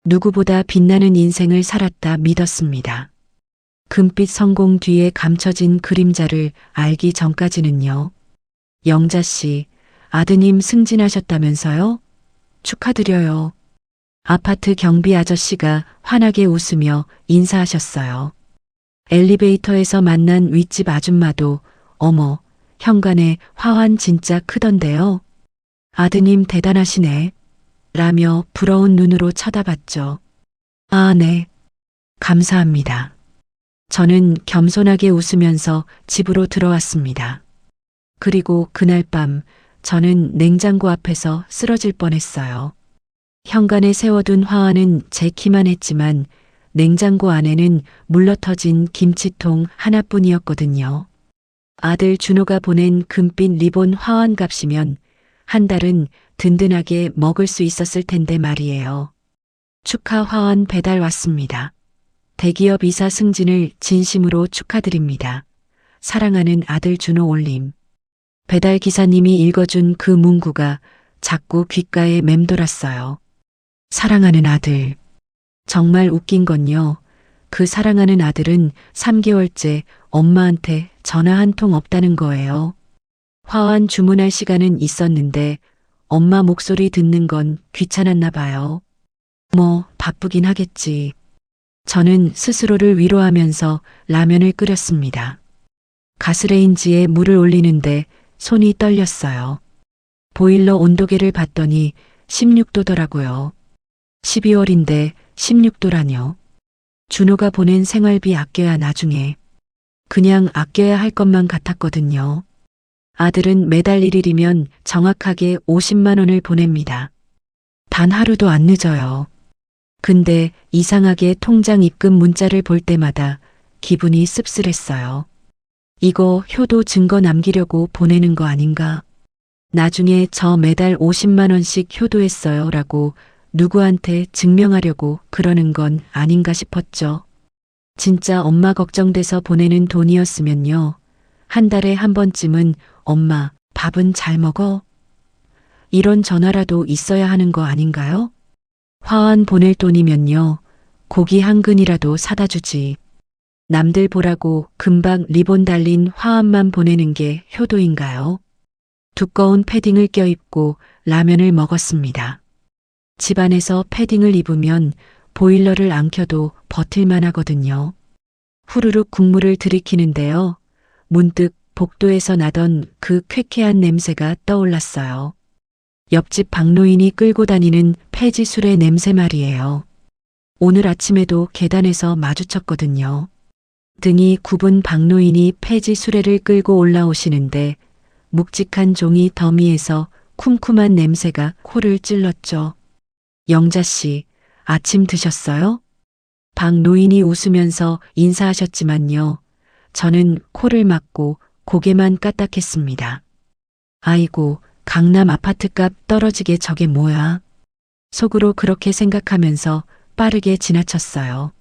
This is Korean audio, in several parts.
누구보다 빛나는 인생을 살았다 믿었습니다. 금빛 성공 뒤에 감춰진 그림자를 알기 전까지는요. 영자 씨, 아드님 승진하셨다면서요? 축하드려요. 아파트 경비 아저씨가 환하게 웃으며 인사하셨어요. 엘리베이터에서 만난 윗집 아줌마도 어머, 현관에 화환 진짜 크던데요. 아드님 대단하시네. 라며 부러운 눈으로 쳐다봤죠. 아, 네. 감사합니다. 저는 겸손하게 웃으면서 집으로 들어왔습니다. 그리고 그날 밤 저는 냉장고 앞에서 쓰러질 뻔했어요. 현관에 세워둔 화환은 제 키만 했지만 냉장고 안에는 물러터진 김치통 하나뿐이었거든요. 아들 준호가 보낸 금빛 리본 화환 값이면 한 달은 든든하게 먹을 수 있었을 텐데 말이에요. 축하 화환 배달 왔습니다. 대기업 이사 승진을 진심으로 축하드립니다. 사랑하는 아들 준호 올림. 배달 기사님이 읽어준 그 문구가 자꾸 귓가에 맴돌았어요. 사랑하는 아들. 정말 웃긴 건요. 그 사랑하는 아들은 3개월째 엄마한테 전화 한 통 없다는 거예요. 화환 주문할 시간은 있었는데 엄마 목소리 듣는 건 귀찮았나 봐요. 뭐 바쁘긴 하겠지. 저는 스스로를 위로하면서 라면을 끓였습니다. 가스레인지에 물을 올리는데 손이 떨렸어요. 보일러 온도계를 봤더니 16도더라고요. 12월인데 16도라뇨. 준호가 보낸 생활비 아껴야 나중에. 그냥 아껴야 할 것만 같았거든요. 아들은 매달 1일이면 정확하게 50만 원을 보냅니다. 단 하루도 안 늦어요. 근데 이상하게 통장 입금 문자를 볼 때마다 기분이 씁쓸했어요. 이거 효도 증거 남기려고 보내는 거 아닌가? 나중에 저 매달 50만 원씩 효도했어요 라고 누구한테 증명하려고 그러는 건 아닌가 싶었죠. 진짜 엄마 걱정돼서 보내는 돈이었으면요. 한 달에 한 번쯤은 엄마 밥은 잘 먹어? 이런 전화라도 있어야 하는 거 아닌가요? 화환 보낼 돈이면요. 고기 한 근이라도 사다 주지. 남들 보라고 금방 리본 달린 화환만 보내는 게 효도인가요? 두꺼운 패딩을 껴입고 라면을 먹었습니다. 집안에서 패딩을 입으면 보일러를 안 켜도 버틸만 하거든요. 후루룩 국물을 들이키는데요. 문득 복도에서 나던 그 쾌쾌한 냄새가 떠올랐어요. 옆집 박노인이 끌고 다니는 폐지 술의 냄새 말이에요. 오늘 아침에도 계단에서 마주쳤거든요. 등이 굽은 박노인이 폐지 수레를 끌고 올라오시는데 묵직한 종이 더미에서 쿰쿰한 냄새가 코를 찔렀죠. 영자 씨, 아침 드셨어요? 박노인이 웃으면서 인사하셨지만요. 저는 코를 막고 고개만 까딱했습니다. 아이고, 강남 아파트값 떨어지게 저게 뭐야? 속으로 그렇게 생각하면서 빠르게 지나쳤어요.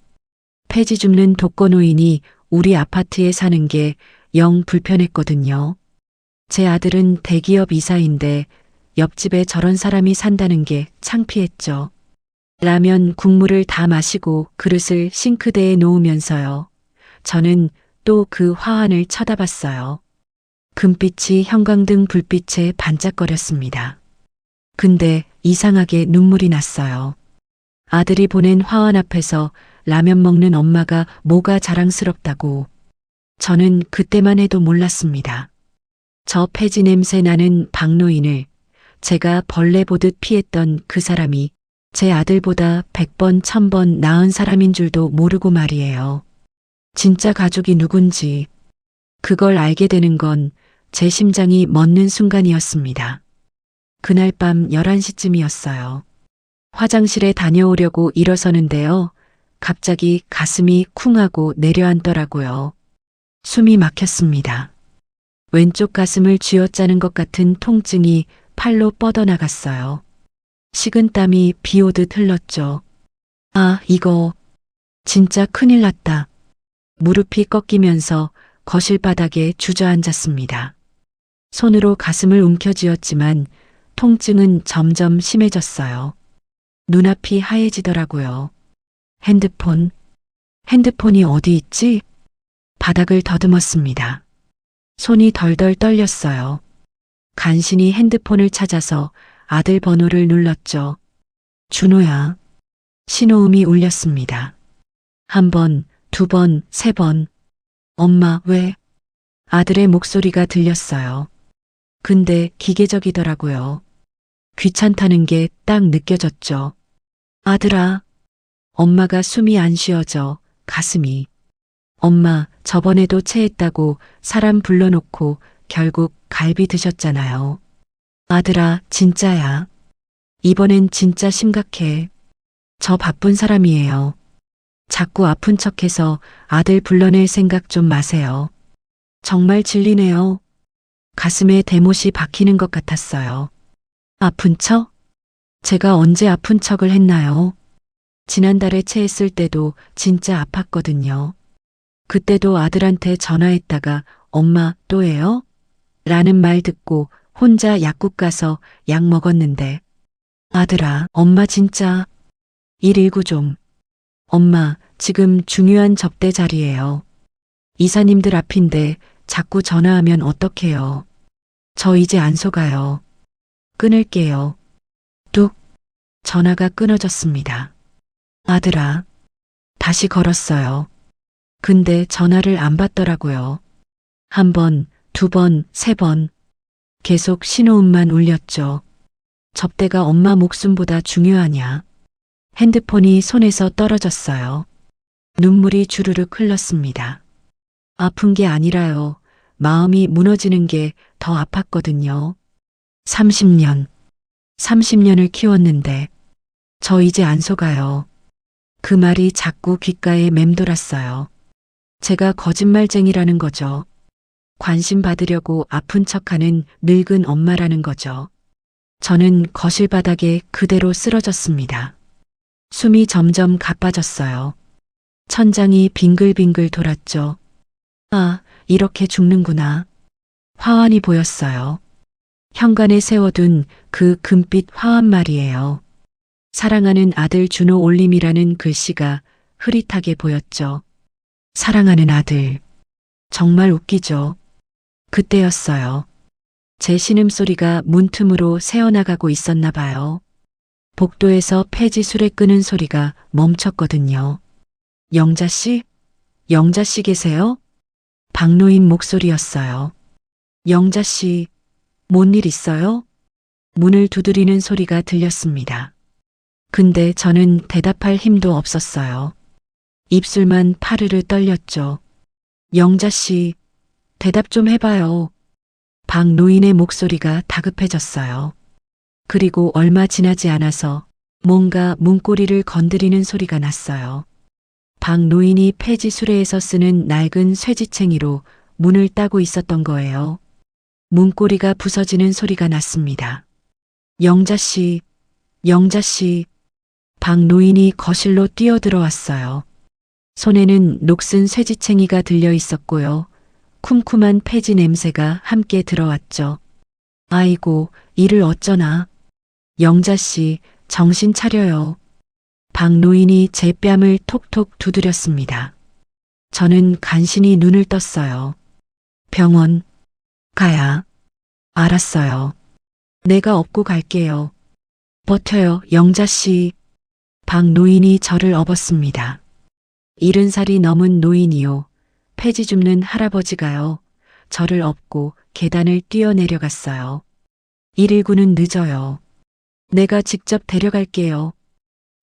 폐지 줍는 독거노인이 우리 아파트에 사는 게 영 불편했거든요. 제 아들은 대기업 이사인데 옆집에 저런 사람이 산다는 게 창피했죠. 라면 국물을 다 마시고 그릇을 싱크대에 놓으면서요. 저는 또 그 화환을 쳐다봤어요. 금빛이 형광등 불빛에 반짝거렸습니다. 근데 이상하게 눈물이 났어요. 아들이 보낸 화환 앞에서 라면 먹는 엄마가 뭐가 자랑스럽다고. 저는 그때만 해도 몰랐습니다. 저 폐지 냄새 나는 박노인을 제가 벌레 보듯 피했던 그 사람이 제 아들보다 100번 1000번 나은 사람인 줄도 모르고 말이에요. 진짜 가족이 누군지 그걸 알게 되는 건 제 심장이 멎는 순간이었습니다. 그날 밤 11시쯤이었어요. 화장실에 다녀오려고 일어서는데요. 갑자기 가슴이 쿵하고 내려앉더라고요. 숨이 막혔습니다. 왼쪽 가슴을 쥐어짜는 것 같은 통증이 팔로 뻗어나갔어요. 식은 땀이 비 오듯 흘렀죠. 아, 이거 진짜 큰일 났다. 무릎이 꺾이면서 거실 바닥에 주저앉았습니다. 손으로 가슴을 움켜쥐었지만 통증은 점점 심해졌어요. 눈앞이 하얘지더라고요. 핸드폰이 어디 있지? 바닥을 더듬었습니다. 손이 덜덜 떨렸어요. 간신히 핸드폰을 찾아서 아들 번호를 눌렀죠. 준호야. 신호음이 울렸습니다. 한 번, 두 번, 세 번. 엄마, 왜? 아들의 목소리가 들렸어요. 근데 기계적이더라고요. 귀찮다는 게 딱 느껴졌죠. 아들아. 엄마가 숨이 안 쉬어져, 가슴이. 엄마, 저번에도 체했다고 사람 불러놓고 결국 갈비 드셨잖아요. 아들아, 진짜야. 이번엔 진짜 심각해. 저 바쁜 사람이에요. 자꾸 아픈 척해서 아들 불러낼 생각 좀 마세요. 정말 질리네요. 가슴에 대못이 박히는 것 같았어요. 아픈 척? 제가 언제 아픈 척을 했나요? 지난달에 체했을 때도 진짜 아팠거든요. 그때도 아들한테 전화했다가 엄마 또예요? 라는 말 듣고 혼자 약국 가서 약 먹었는데 아들아, 엄마 진짜 119 좀. 엄마, 지금 중요한 접대 자리예요. 이사님들 앞인데 자꾸 전화하면 어떡해요. 저 이제 안 속아요. 끊을게요. 뚝. 전화가 끊어졌습니다. 아들아. 다시 걸었어요. 근데 전화를 안 받더라고요. 한 번, 두 번, 세 번. 계속 신호음만 울렸죠. 접대가 엄마 목숨보다 중요하냐. 핸드폰이 손에서 떨어졌어요. 눈물이 주르륵 흘렀습니다. 아픈 게 아니라요. 마음이 무너지는 게 더 아팠거든요. 30년을 키웠는데 저 이제 안 속아요. 그 말이 자꾸 귓가에 맴돌았어요. 제가 거짓말쟁이라는 거죠. 관심 받으려고 아픈 척하는 늙은 엄마라는 거죠. 저는 거실 바닥에 그대로 쓰러졌습니다. 숨이 점점 가빠졌어요. 천장이 빙글빙글 돌았죠. 아, 이렇게 죽는구나. 화환이 보였어요. 현관에 세워둔 그 금빛 화환 말이에요. 사랑하는 아들 준호 올림이라는 글씨가 흐릿하게 보였죠. 사랑하는 아들. 정말 웃기죠. 그때였어요. 제 신음소리가 문틈으로 새어나가고 있었나 봐요. 복도에서 폐지 수레 끄는 소리가 멈췄거든요. 영자씨? 영자씨 계세요? 박노인 목소리였어요. 영자씨, 뭔 일 있어요? 문을 두드리는 소리가 들렸습니다. 근데 저는 대답할 힘도 없었어요. 입술만 파르르 떨렸죠. 영자씨, 대답 좀 해봐요. 박노인의 목소리가 다급해졌어요. 그리고 얼마 지나지 않아서 뭔가 문고리를 건드리는 소리가 났어요. 박노인이 폐지 수레에서 쓰는 낡은 쇠지챙이로 문을 따고 있었던 거예요. 문고리가 부서지는 소리가 났습니다. 영자씨, 영자씨. 박노인이 거실로 뛰어들어왔어요. 손에는 녹슨 쇠지챙이가 들려 있었고요. 쿰쿰한 폐지 냄새가 함께 들어왔죠. 아이고, 이를 어쩌나. 영자씨, 정신 차려요. 박노인이 제 뺨을 톡톡 두드렸습니다. 저는 간신히 눈을 떴어요. 병원 가야. 알았어요. 내가 업고 갈게요. 버텨요, 영자씨. 박노인이 저를 업었습니다. 70살이 넘은 노인이요. 폐지 줍는 할아버지가요. 저를 업고 계단을 뛰어내려갔어요. 119는 늦어요. 내가 직접 데려갈게요.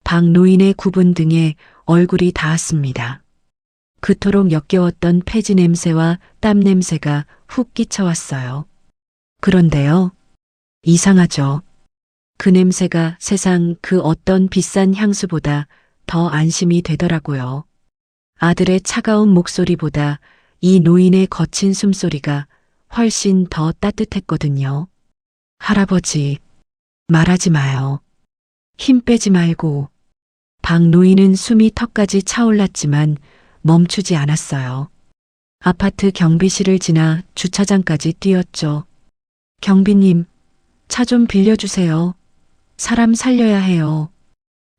박노인의 굽은 등에 얼굴이 닿았습니다. 그토록 역겨웠던 폐지 냄새와 땀 냄새가 훅 끼쳐왔어요. 그런데요. 이상하죠. 그 냄새가 세상 그 어떤 비싼 향수보다 더 안심이 되더라고요. 아들의 차가운 목소리보다 이 노인의 거친 숨소리가 훨씬 더 따뜻했거든요. 할아버지, 말하지 마요. 힘 빼지 말고. 박노인은 숨이 턱까지 차올랐지만 멈추지 않았어요. 아파트 경비실을 지나 주차장까지 뛰었죠. 경비님, 차 좀 빌려주세요. 사람 살려야 해요.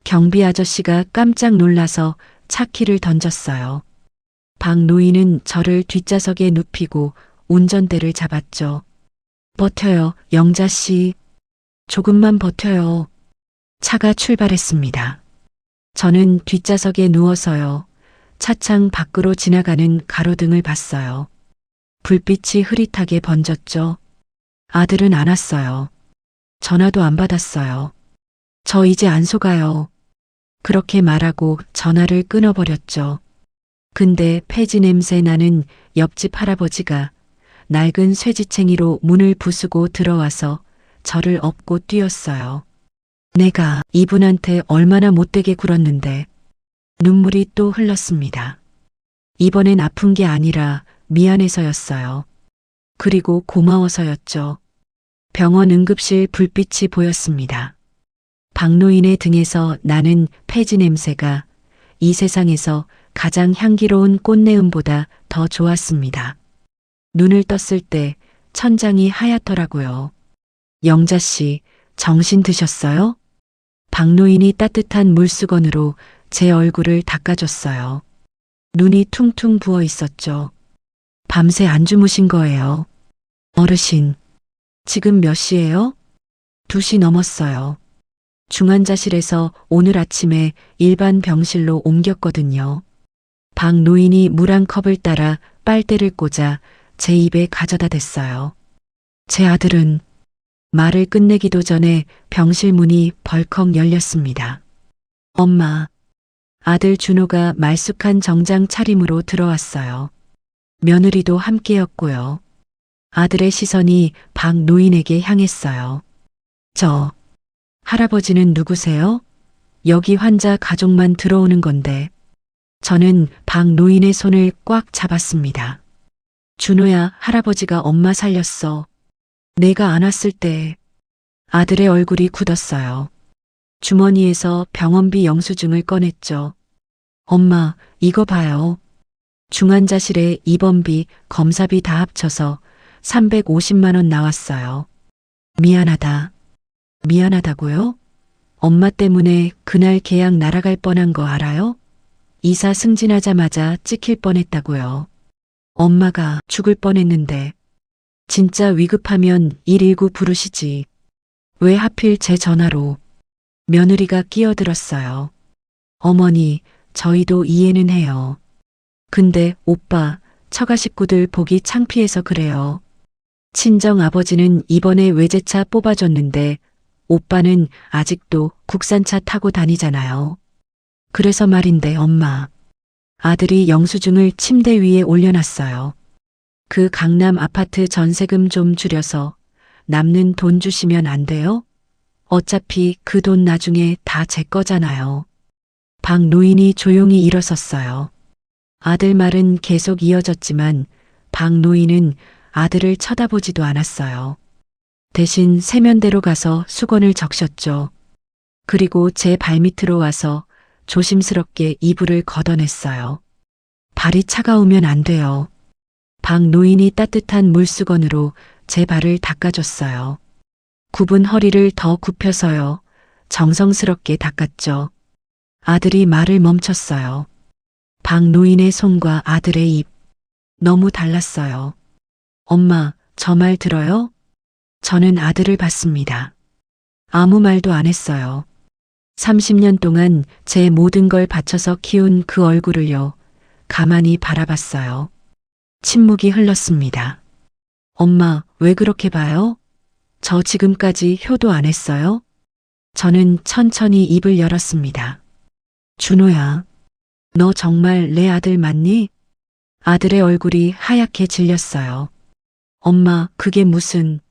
경비 아저씨가 깜짝 놀라서 차 키를 던졌어요. 박 노인은 저를 뒷좌석에 눕히고 운전대를 잡았죠. 버텨요, 영자 씨. 조금만 버텨요. 차가 출발했습니다. 저는 뒷좌석에 누워서요. 차창 밖으로 지나가는 가로등을 봤어요. 불빛이 흐릿하게 번졌죠. 아들은 안 왔어요. 전화도 안 받았어요. 저 이제 안 속아요. 그렇게 말하고 전화를 끊어버렸죠. 근데 폐지 냄새 나는 옆집 할아버지가 낡은 쇠지챙이로 문을 부수고 들어와서 저를 업고 뛰었어요. 내가 이분한테 얼마나 못되게 굴었는데 눈물이 또 흘렀습니다. 이번엔 아픈 게 아니라 미안해서였어요. 그리고 고마워서였죠. 병원 응급실 불빛이 보였습니다. 박노인의 등에서 나는 폐지 냄새가 이 세상에서 가장 향기로운 꽃내음보다 더 좋았습니다. 눈을 떴을 때 천장이 하얗더라고요. 영자 씨, 정신 드셨어요? 박노인이 따뜻한 물수건으로 제 얼굴을 닦아줬어요. 눈이 퉁퉁 부어 있었죠. 밤새 안 주무신 거예요. 어르신, 지금 몇 시예요? 2시 넘었어요. 중환자실에서 오늘 아침에 일반 병실로 옮겼거든요. 박 노인이 물 한 컵을 따라 빨대를 꽂아 제 입에 가져다 댔어요. 제 아들은 말을 끝내기도 전에 병실 문이 벌컥 열렸습니다. 엄마, 아들 준호가 말쑥한 정장 차림으로 들어왔어요. 며느리도 함께였고요. 아들의 시선이 박 노인에게 향했어요. 할아버지는 누구세요? 여기 환자 가족만 들어오는 건데. 저는 박 노인의 손을 꽉 잡았습니다. 준호야, 할아버지가 엄마 살렸어. 내가 안 왔을 때. 아들의 얼굴이 굳었어요. 주머니에서 병원비 영수증을 꺼냈죠. 엄마, 이거 봐요. 중환자실에 입원비, 검사비 다 합쳐서 350만 원 나왔어요. 미안하다. 미안하다고요? 엄마 때문에 그날 계약 날아갈 뻔한 거 알아요? 이사 승진하자마자 찍힐 뻔했다고요. 엄마가 죽을 뻔했는데. 진짜 위급하면 119 부르시지. 왜 하필 제 전화로. 며느리가 끼어들었어요. 어머니, 저희도 이해는 해요. 근데 오빠, 처가 식구들 보기 창피해서 그래요. 친정 아버지는 이번에 외제차 뽑아줬는데 오빠는 아직도 국산차 타고 다니잖아요. 그래서 말인데 엄마. 아들이 영수증을 침대 위에 올려놨어요. 그 강남 아파트 전세금 좀 줄여서 남는 돈 주시면 안 돼요? 어차피 그 돈 나중에 다 제 거잖아요. 박 노인이 조용히 일어섰어요. 아들 말은 계속 이어졌지만 박 노인은 아들을 쳐다보지도 않았어요. 대신 세면대로 가서 수건을 적셨죠. 그리고 제 발밑으로 와서 조심스럽게 이불을 걷어냈어요. 발이 차가우면 안 돼요. 박 노인이 따뜻한 물수건으로 제 발을 닦아줬어요. 굽은 허리를 더 굽혀서요. 정성스럽게 닦았죠. 아들이 말을 멈췄어요. 박 노인의 손과 아들의 입. 너무 달랐어요. 엄마, 저 말 들어요? 저는 아들을 봤습니다. 아무 말도 안 했어요. 30년 동안 제 모든 걸 바쳐서 키운 그 얼굴을요. 가만히 바라봤어요. 침묵이 흘렀습니다. 엄마, 왜 그렇게 봐요? 저 지금까지 효도 안 했어요? 저는 천천히 입을 열었습니다. 준호야, 너 정말 내 아들 맞니? 아들의 얼굴이 하얗게 질렸어요. 엄마, 그게 무슨...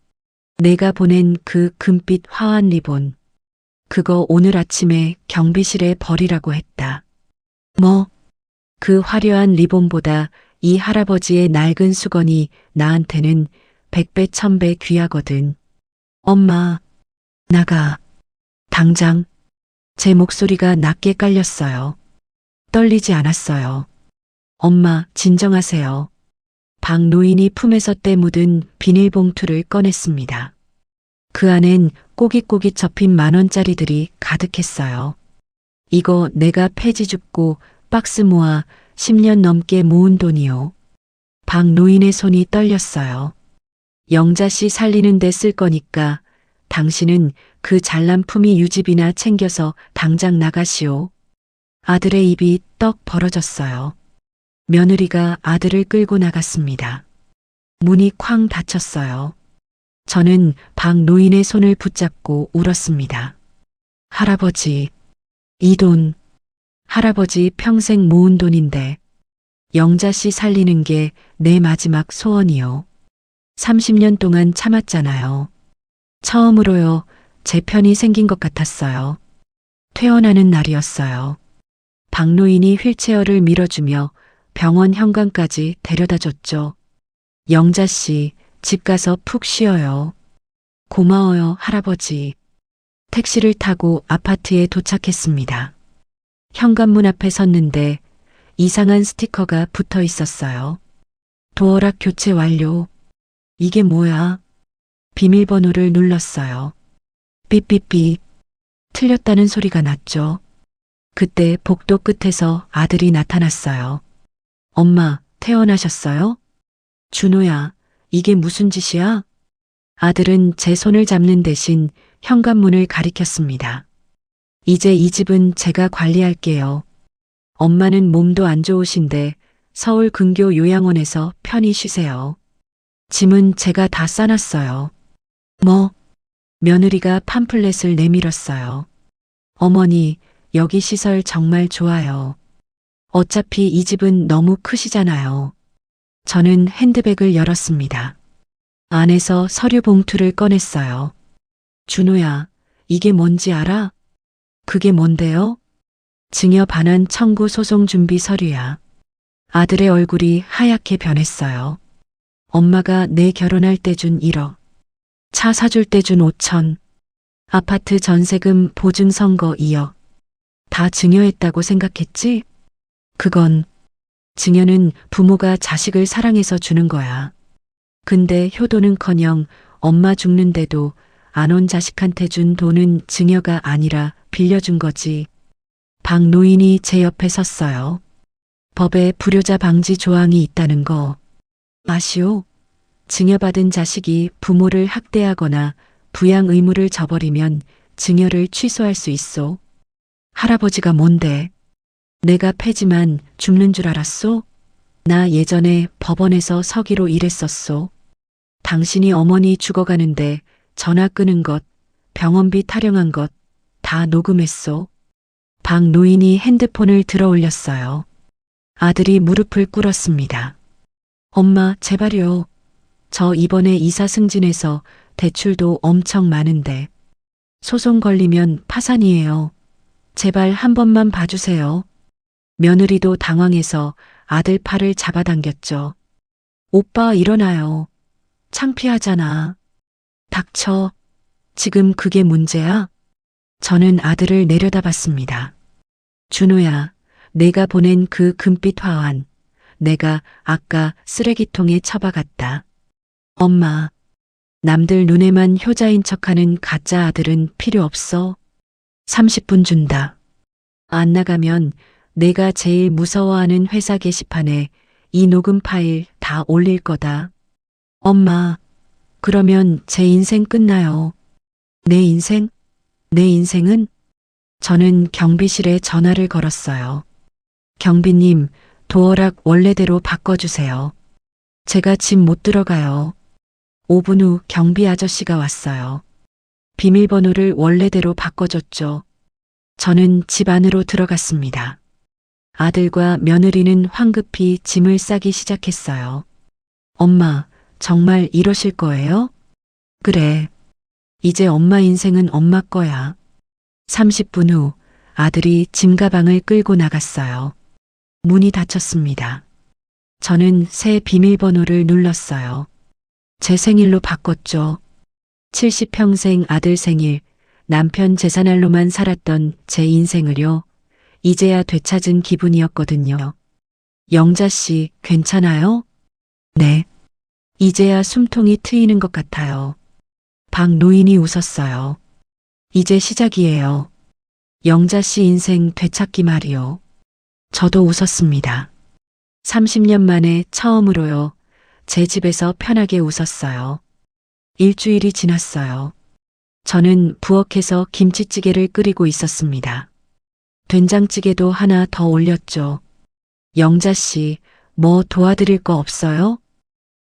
내가 보낸 그 금빛 화환 리본. 그거 오늘 아침에 경비실에 버리라고 했다. 뭐? 그 화려한 리본보다 이 할아버지의 낡은 수건이 나한테는 100배 1000배 귀하거든. 엄마, 나가. 당장. 제 목소리가 낮게 깔렸어요. 떨리지 않았어요. 엄마, 진정하세요. 박 노인이 품에서 떼묻은 비닐봉투를 꺼냈습니다. 그 안엔 꼬깃꼬깃 접힌 10,000원짜리들이 가득했어요. 이거 내가 폐지 줍고 박스 모아 10년 넘게 모은 돈이요. 박 노인의 손이 떨렸어요. 영자 씨 살리는 데 쓸 거니까 당신은 그 잘난 품위 유지비나 챙겨서 당장 나가시오. 아들의 입이 떡 벌어졌어요. 며느리가 아들을 끌고 나갔습니다. 문이 쾅 닫혔어요. 저는 박 노인의 손을 붙잡고 울었습니다. 할아버지, 이 돈, 할아버지 평생 모은 돈인데 영자 씨 살리는 게 내 마지막 소원이요. 30년 동안 참았잖아요. 처음으로요, 제 편이 생긴 것 같았어요. 퇴원하는 날이었어요. 박 노인이 휠체어를 밀어주며 병원 현관까지 데려다 줬죠. 영자 씨, 집 가서 푹 쉬어요. 고마워요, 할아버지. 택시를 타고 아파트에 도착했습니다. 현관문 앞에 섰는데 이상한 스티커가 붙어 있었어요. 도어락 교체 완료. 이게 뭐야? 비밀번호를 눌렀어요. 삐삐삐. 틀렸다는 소리가 났죠. 그때 복도 끝에서 아들이 나타났어요. 엄마, 퇴원하셨어요? 준호야, 이게 무슨 짓이야? 아들은 제 손을 잡는 대신 현관문을 가리켰습니다. 이제 이 집은 제가 관리할게요. 엄마는 몸도 안 좋으신데 서울 근교 요양원에서 편히 쉬세요. 짐은 제가 다 싸놨어요. 뭐? 며느리가 팜플렛을 내밀었어요. 어머니, 여기 시설 정말 좋아요. 어차피 이 집은 너무 크시잖아요. 저는 핸드백을 열었습니다. 안에서 서류 봉투를 꺼냈어요. 준호야, 이게 뭔지 알아? 그게 뭔데요? 증여 반환 청구 소송 준비 서류야. 아들의 얼굴이 하얗게 변했어요. 엄마가 내 결혼할 때 준 1억. 차 사줄 때 준 5천. 아파트 전세금 보증 선거 2억. 다 증여했다고 생각했지? 그건 증여는 부모가 자식을 사랑해서 주는 거야. 근데 효도는커녕 엄마 죽는데도 안 온 자식한테 준 돈은 증여가 아니라 빌려준 거지. 박 노인이 제 옆에 섰어요. 법에 불효자 방지 조항이 있다는 거 아시오? 증여받은 자식이 부모를 학대하거나 부양 의무를 저버리면 증여를 취소할 수 있소. 할아버지가 뭔데? 내가 패지만 죽는 줄 알았소? 나 예전에 법원에서 서기로 일했었소. 당신이 어머니 죽어가는데 전화 끄는 것, 병원비 타령한 것 다 녹음했소. 박 노인이 핸드폰을 들어 올렸어요. 아들이 무릎을 꿇었습니다. 엄마, 제발요. 저 이번에 이사 승진해서 대출도 엄청 많은데 소송 걸리면 파산이에요. 제발 한 번만 봐주세요. 며느리도 당황해서 아들 팔을 잡아당겼죠. 오빠 일어나요. 창피하잖아. 닥쳐. 지금 그게 문제야? 저는 아들을 내려다봤습니다. 준호야, 내가 보낸 그 금빛 화환, 내가 아까 쓰레기통에 처박았다. 엄마, 남들 눈에만 효자인 척하는 가짜 아들은 필요 없어. 30분 준다. 안 나가면 내가 제일 무서워하는 회사 게시판에 이 녹음 파일 다 올릴 거다. 엄마, 그러면 제 인생 끝나요. 내 인생? 내 인생은? 저는 경비실에 전화를 걸었어요. 경비님, 도어락 원래대로 바꿔주세요. 제가 집 못 들어가요. 5분 후 경비 아저씨가 왔어요. 비밀번호를 원래대로 바꿔줬죠. 저는 집 안으로 들어갔습니다. 아들과 며느리는 황급히 짐을 싸기 시작했어요. 엄마, 정말 이러실 거예요? 그래. 이제 엄마 인생은 엄마 거야. 30분 후 아들이 짐 가방을 끌고 나갔어요. 문이 닫혔습니다. 저는 새 비밀번호를 눌렀어요. 제 생일로 바꿨죠. 70평생 아들 생일, 남편 재산할로만 살았던 제 인생을요. 이제야 되찾은 기분이었거든요. 영자 씨, 괜찮아요? 네. 이제야 숨통이 트이는 것 같아요. 박 노인이 웃었어요. 이제 시작이에요. 영자 씨 인생 되찾기 말이요. 저도 웃었습니다. 30년 만에 처음으로요. 제 집에서 편하게 웃었어요. 일주일이 지났어요. 저는 부엌에서 김치찌개를 끓이고 있었습니다. 된장찌개도 하나 더 올렸죠. 영자 씨, 뭐 도와드릴 거 없어요?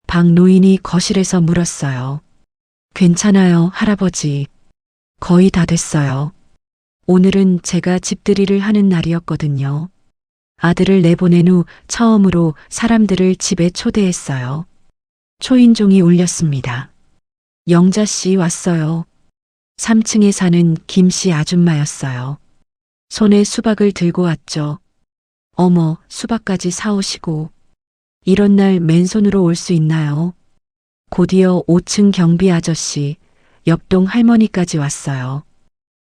박 노인이 거실에서 물었어요. 괜찮아요, 할아버지. 거의 다 됐어요. 오늘은 제가 집들이를 하는 날이었거든요. 아들을 내보낸 후 처음으로 사람들을 집에 초대했어요. 초인종이 울렸습니다. 영자 씨 왔어요. 3층에 사는 김 씨 아줌마였어요. 손에 수박을 들고 왔죠. 어머, 수박까지 사오시고. 이런 날 맨손으로 올 수 있나요? 곧이어 5층 경비 아저씨, 옆동 할머니까지 왔어요.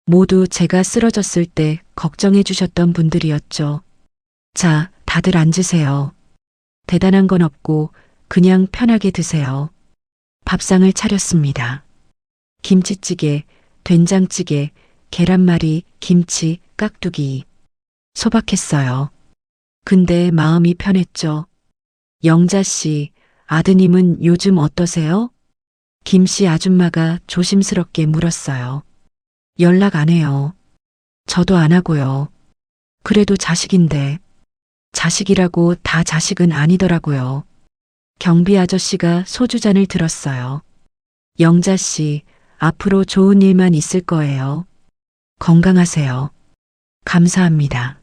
모두 제가 쓰러졌을 때 걱정해 주셨던 분들이었죠. 자, 다들 앉으세요. 대단한 건 없고 그냥 편하게 드세요. 밥상을 차렸습니다. 김치찌개, 된장찌개, 계란말이, 김치, 깍두기. 소박했어요. 근데 마음이 편했죠. 영자 씨, 아드님은 요즘 어떠세요? 김 씨 아줌마가 조심스럽게 물었어요. 연락 안 해요. 저도 안 하고요. 그래도 자식인데. 자식이라고 다 자식은 아니더라고요. 경비 아저씨가 소주잔을 들었어요. 영자 씨, 앞으로 좋은 일만 있을 거예요. 건강하세요. 감사합니다.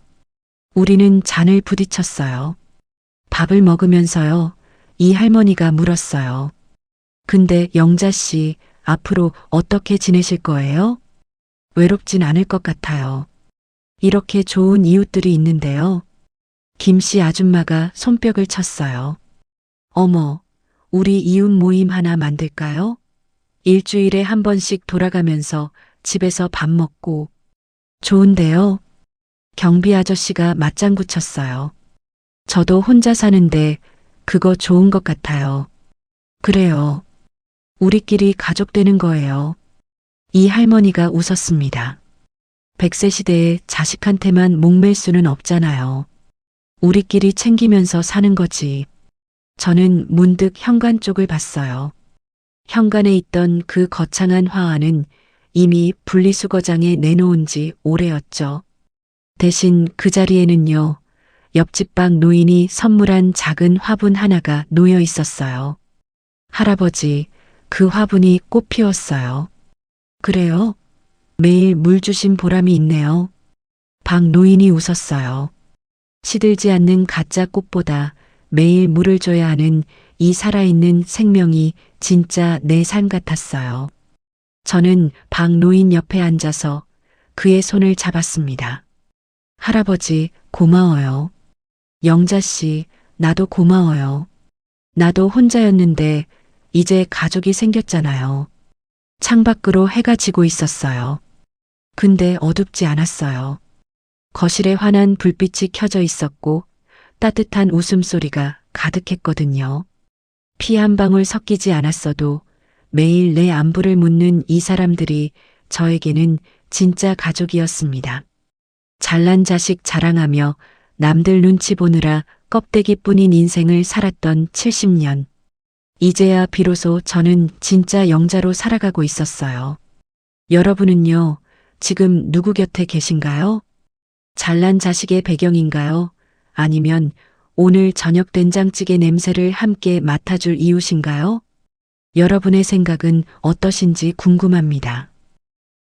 우리는 잔을 부딪혔어요. 밥을 먹으면서요. 이 할머니가 물었어요. 근데 영자 씨, 앞으로 어떻게 지내실 거예요? 외롭진 않을 것 같아요. 이렇게 좋은 이웃들이 있는데요. 김 씨 아줌마가 손뼉을 쳤어요. 어머, 우리 이웃 모임 하나 만들까요? 일주일에 한 번씩 돌아가면서 집에서 밥 먹고. 좋은데요? 경비 아저씨가 맞장구 쳤어요. 저도 혼자 사는데 그거 좋은 것 같아요. 그래요. 우리끼리 가족 되는 거예요. 이 할머니가 웃었습니다. 100세 시대에 자식한테만 목맬 수는 없잖아요. 우리끼리 챙기면서 사는 거지. 저는 문득 현관 쪽을 봤어요. 현관에 있던 그 거창한 화환은 이미 분리수거장에 내놓은 지 오래였죠. 대신 그 자리에는요, 옆집 방 노인이 선물한 작은 화분 하나가 놓여 있었어요. 할아버지, 그 화분이 꽃 피웠어요. 그래요? 매일 물 주신 보람이 있네요. 박 노인이 웃었어요. 시들지 않는 가짜 꽃보다 매일 물을 줘야 하는 이 살아있는 생명이 진짜 내 삶 같았어요. 저는 박 노인 옆에 앉아서 그의 손을 잡았습니다. 할아버지, 고마워요. 영자 씨, 나도 고마워요. 나도 혼자였는데 이제 가족이 생겼잖아요. 창밖으로 해가 지고 있었어요. 근데 어둡지 않았어요. 거실에 환한 불빛이 켜져 있었고 따뜻한 웃음소리가 가득했거든요. 피 한 방울 섞이지 않았어도 매일 내 안부를 묻는 이 사람들이 저에게는 진짜 가족이었습니다. 잘난 자식 자랑하며 남들 눈치 보느라 껍데기뿐인 인생을 살았던 70년. 이제야 비로소 저는 진짜 영자로 살아가고 있었어요. 여러분은요, 지금 누구 곁에 계신가요? 잘난 자식의 배경인가요? 아니면 오늘 저녁 된장찌개 냄새를 함께 맡아줄 이웃인가요? 여러분의 생각은 어떠신지 궁금합니다.